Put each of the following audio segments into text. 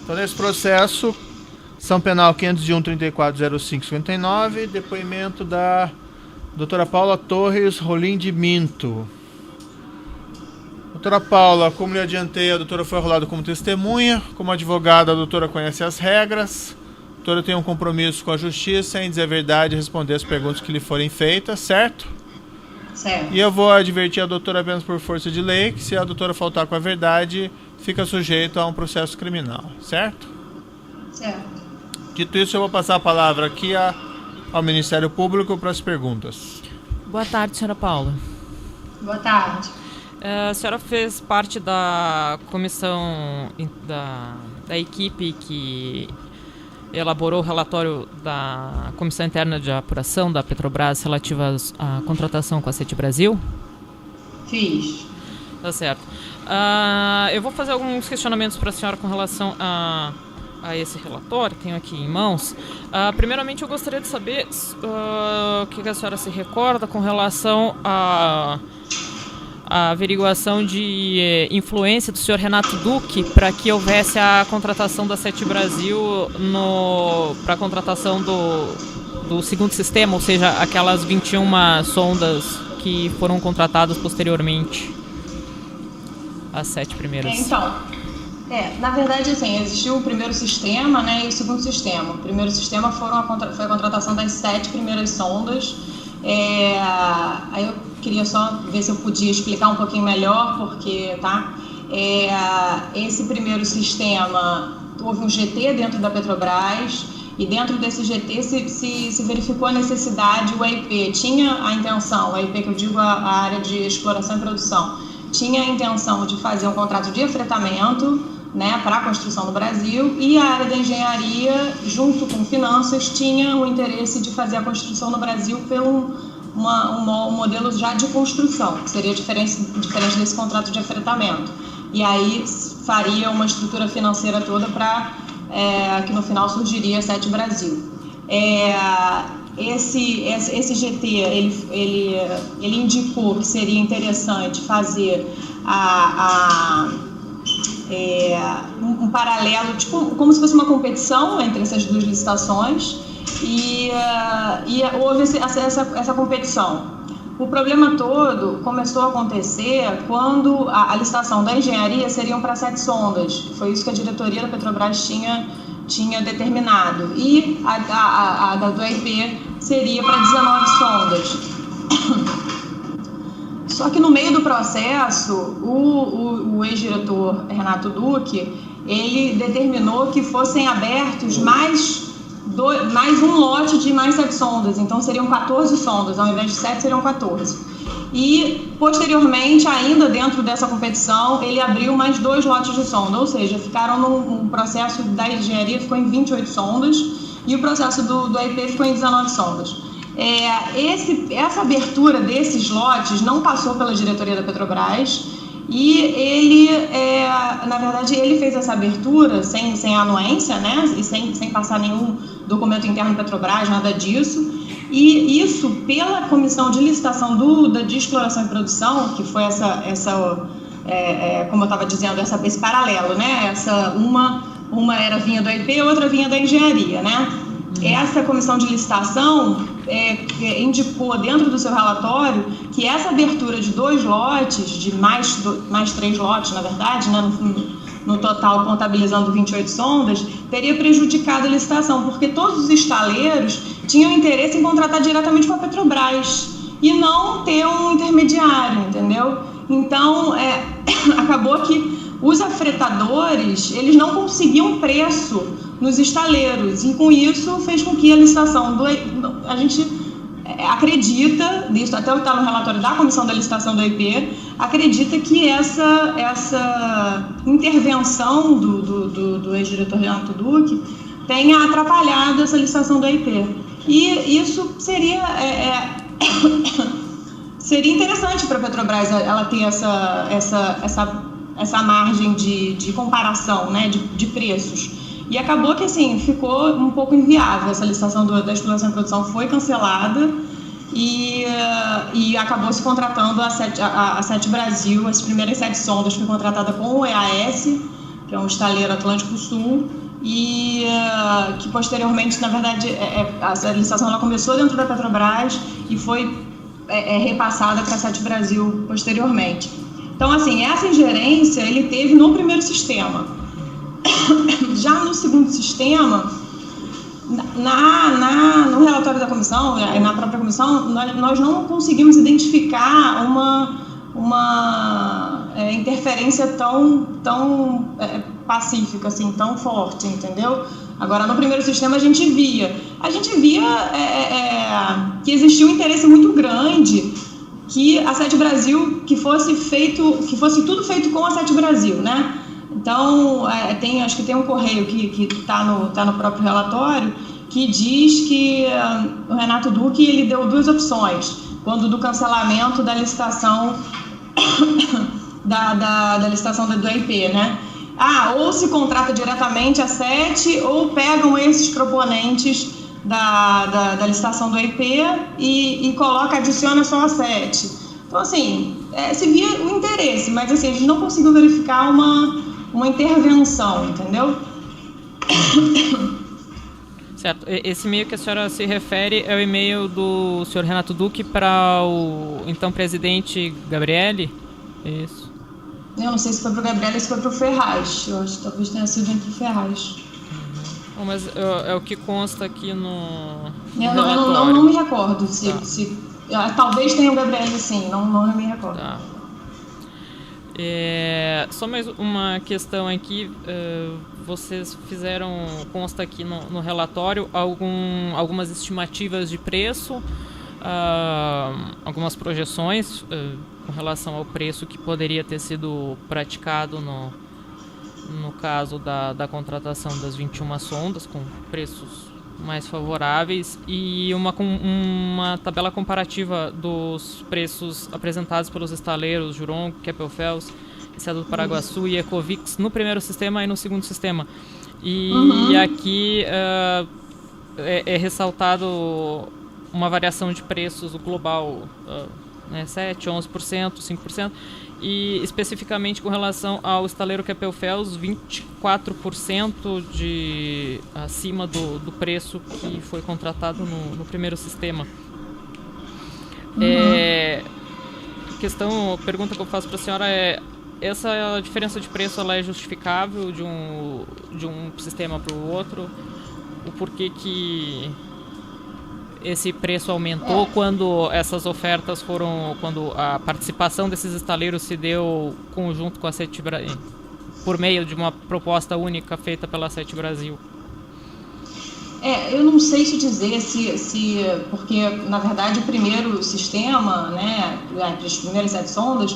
Então, nesse processo, ação penal 501-3405-59, depoimento da doutora Paula Torres Rolim de Minto. Doutora Paula, como lhe adiantei, a doutora foi arrolada como testemunha. Como advogada, a doutora conhece as regras. A doutora tem um compromisso com a justiça em dizer a verdade e responder as perguntas que lhe forem feitas, certo? Certo. E eu vou advertir a doutora apenas por força de lei que se a doutora faltar com a verdade, fica sujeito a um processo criminal, certo? Certo. Dito isso, eu vou passar a palavra aqui ao Ministério Público para as perguntas. Boa tarde, senhora Paula. Boa tarde. A senhora fez parte da comissão da equipe que elaborou o relatório da Comissão Interna de Apuração da Petrobras relativa à contratação com a Sete Brasil? Fiz. Tá certo. Eu vou fazer alguns questionamentos para a senhora com relação a esse relatório, tenho aqui em mãos. Primeiramente, eu gostaria de saber o que a senhora se recorda com relação a averiguação de influência do senhor Renato Duque para que houvesse a contratação da Sete Brasil para a contratação do segundo sistema, ou seja, aquelas 21 sondas que foram contratadas posteriormente às 7 primeiras. Na verdade, assim, existiu o primeiro sistema, né, e o segundo sistema. O primeiro sistema foi a contratação das 7 primeiras sondas. Aí eu queria só ver se eu podia explicar um pouquinho melhor, porque, esse primeiro sistema, houve um GT dentro da Petrobras, e dentro desse GT se verificou a necessidade, o AIP tinha a intenção, o AIP que eu digo a área de exploração e produção, tinha a intenção de fazer um contrato de afretamento, né, para a construção no Brasil, e a área da engenharia, junto com finanças, tinha o interesse de fazer a construção no Brasil pelo um modelo já de construção, que seria diferente desse contrato de afretamento. E aí faria uma estrutura financeira toda para que no final surgiria a Sete Brasil. Esse GT, ele indicou que seria interessante fazer um paralelo, tipo, como se fosse uma competição entre essas duas licitações, e houve essa competição. O problema todo começou a acontecer quando a licitação da engenharia seriam para 7 sondas. Foi isso que a diretoria da Petrobras tinha determinado. E a do AIP seria para 19 sondas. Só que no meio do processo, o ex-diretor Renato Duque, ele determinou que fossem abertos mais um lote de mais 7 sondas. Então seriam 14 sondas, ao invés de 7 seriam 14. E posteriormente, ainda dentro dessa competição, ele abriu mais 2 lotes de sonda, ou seja, ficaram num processo da engenharia, ficou em 28 sondas, e o processo do AIP ficou em 19 sondas. Essa abertura desses lotes não passou pela diretoria da Petrobras, e ele, na verdade, ele fez essa abertura sem anuência, né, e sem passar nenhum documento interno da Petrobras, nada disso, e isso pela comissão de licitação de exploração e produção, que foi como eu estava dizendo, esse paralelo, né, uma vinha do AIP, outra vinha da engenharia, né. Essa comissão de licitação indicou dentro do seu relatório que essa abertura de 2 lotes, de mais 3 lotes, na verdade, né, no total contabilizando 28 sondas, teria prejudicado a licitação, porque todos os estaleiros tinham interesse em contratar diretamente com a Petrobras e não ter um intermediário, entendeu? Então, acabou que os afretadores, eles não conseguiam preço nos estaleiros, e com isso fez com que a licitação a gente acredita, isso até está no relatório da comissão da licitação do AIP, acredita que essa intervenção do ex-diretor Renato Duque tenha atrapalhado essa licitação do AIP. E isso seria interessante para a Petrobras, ela ter essa margem de comparação, né, de preços. E acabou que, assim, ficou um pouco inviável. Essa licitação da exploração e produção foi cancelada e acabou se contratando a Sete Brasil. As primeiras 7 sondas foi contratada com o EAS, que é um estaleiro Atlântico Sul, e que posteriormente, na verdade, a licitação ela começou dentro da Petrobras e foi repassada para a Sete Brasil posteriormente. Então, assim, essa ingerência ele teve no primeiro sistema. Já no segundo sistema, no relatório da comissão, na própria comissão, nós não conseguimos identificar uma interferência tão pacífica, assim, tão forte, entendeu? Agora, no primeiro sistema, a gente via que existia um interesse muito grande que a Sete Brasil, que fosse tudo feito com a Sete Brasil, né? Então, acho que tem um correio que tá no próprio relatório, que diz que o Renato Duque ele deu duas opções, quando do cancelamento da licitação da licitação do EIP, né? Ou se contrata diretamente a Sete, ou pegam esses proponentes da licitação do EIP e adiciona só a Sete. Então, assim, se via o interesse, mas assim, a gente não conseguiu verificar uma intervenção, entendeu? Certo. Esse e-mail que a senhora se refere é o e-mail do senhor Renato Duque para o então presidente Gabrielli? Isso. Eu não sei se foi para o Gabrielli ou se foi para o Ferraz. Eu acho que talvez tenha sido entre o Ferraz. Mas é o que consta aqui no eu relatório. Não me recordo se talvez tenha o Gabrielli, sim. Não me recordo. Tá. Só mais uma questão aqui. Vocês fizeram, consta aqui no relatório, algumas estimativas de preço, algumas projeções com relação ao preço que poderia ter sido praticado no caso da contratação das 21 sondas, com preços mais favoráveis, e uma tabela comparativa dos preços apresentados pelos estaleiros Juron, Keppel-FELS, Enseada do Paraguaçu e Ecovix no primeiro sistema e no segundo sistema. E aqui é ressaltado uma variação de preços global, 7%, 11%, 5%, e especificamente com relação ao estaleiro Keppel-FELS, 24% acima do preço que foi contratado no primeiro sistema. Pergunta que eu faço para a senhora é: essa diferença de preço ela é justificável de um sistema para o outro? O porquê que esse preço aumentou quando essas ofertas quando a participação desses estaleiros se deu conjunto com a Sete Brasil, por meio de uma proposta única feita pela Sete Brasil? Eu não sei te dizer se porque, na verdade, o primeiro sistema, né, as primeiras 7 sondas,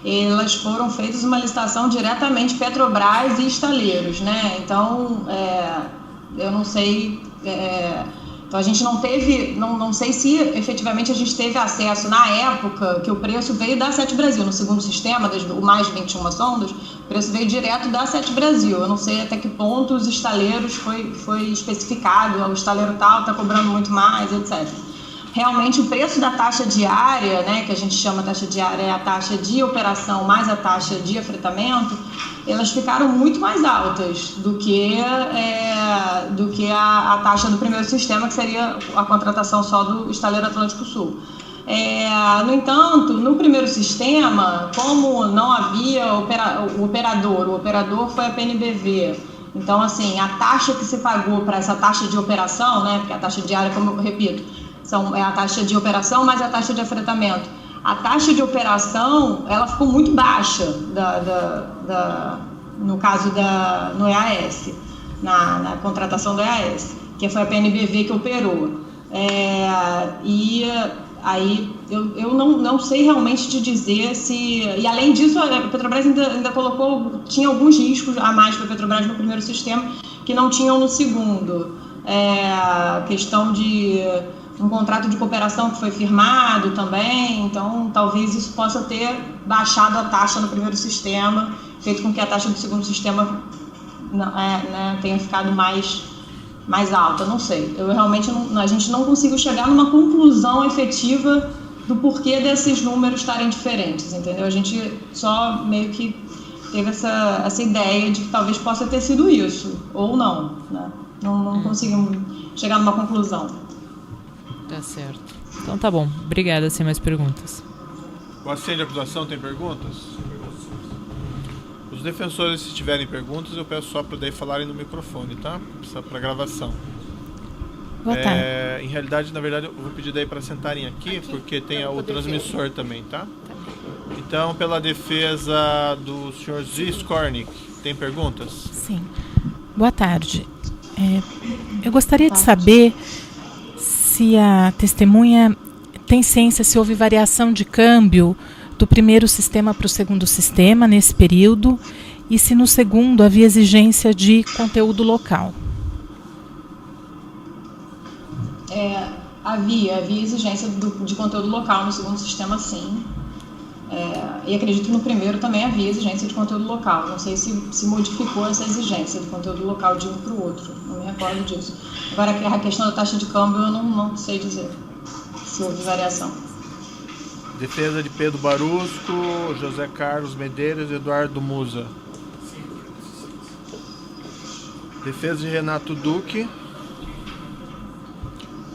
elas foram feitas uma licitação diretamente Petrobras e estaleiros, né? Então, eu não sei... Então a gente não teve, não sei se efetivamente a gente teve acesso na época que o preço veio da Sete Brasil, no segundo sistema, o mais 21 sondas, o preço veio direto da Sete Brasil. Eu não sei até que ponto os estaleiros foi especificado, o estaleiro tal está cobrando muito mais, etc. Realmente o preço da taxa diária, né, que a gente chama taxa diária, é a taxa de operação mais a taxa de afretamento, elas ficaram muito mais altas do que a taxa do primeiro sistema, que seria a contratação só do estaleiro Atlântico Sul. No entanto, no primeiro sistema, como não havia o operador foi a PNBV. Então, assim, a taxa que se pagou para essa taxa de operação, né, porque a taxa diária, como eu repito, é a taxa de operação mais a taxa de afretamento. A taxa de operação, ela ficou muito baixa no caso no EAS, na contratação do EAS, que foi a PNBV que operou. E aí eu não sei realmente te dizer se... E além disso, a Petrobras ainda tinha alguns riscos a mais para a Petrobras no primeiro sistema que não tinham no segundo. A questão de um contrato de cooperação que foi firmado também, então talvez isso possa ter baixado a taxa no primeiro sistema, feito com que a taxa do segundo sistema tenha ficado mais alta, não sei. A gente não conseguiu chegar numa conclusão efetiva do porquê desses números estarem diferentes, entendeu? A gente só meio que teve essa ideia de que talvez possa ter sido isso, ou não, né? Não conseguimos chegar numa conclusão. Tá certo. Então tá bom. Obrigada, sem mais perguntas. O assento de acusação tem perguntas? Os defensores, se tiverem perguntas, eu peço só para daí falarem no microfone, tá? Para gravação. Boa tarde. Em realidade, na verdade, eu vou pedir daí para sentarem aqui, porque tem o transmissor também, tá? Então, pela defesa do Sr. Skornik, tem perguntas? Sim. Boa tarde. Eu gostaria de saber se a testemunha tem ciência se houve variação de câmbio do primeiro sistema para o segundo sistema nesse período e se no segundo havia exigência de conteúdo local. Havia exigência de conteúdo local no segundo sistema, sim. E acredito que no primeiro também havia exigência de conteúdo local. Não sei se modificou essa exigência de conteúdo local de um para o outro. Não me recordo disso. Agora, a questão da taxa de câmbio, eu não sei dizer se houve variação. Defesa de Pedro Barusco, José Carlos Medeiros e Eduardo Musa. Defesa de Renato Duque.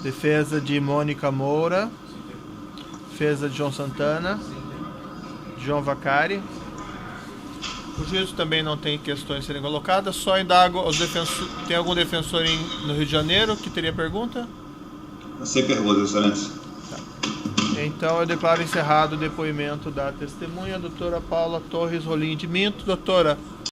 Defesa de Mônica Moura. Defesa de João Santana. João Vacari. O juízo também não tem questões a serem colocadas, só indago os defensores. Tem algum defensor no Rio de Janeiro que teria pergunta? Sem pergunta, excelência. Tá. Então eu declaro encerrado o depoimento da testemunha, doutora Paula Torres Rolim de Minto. Doutora,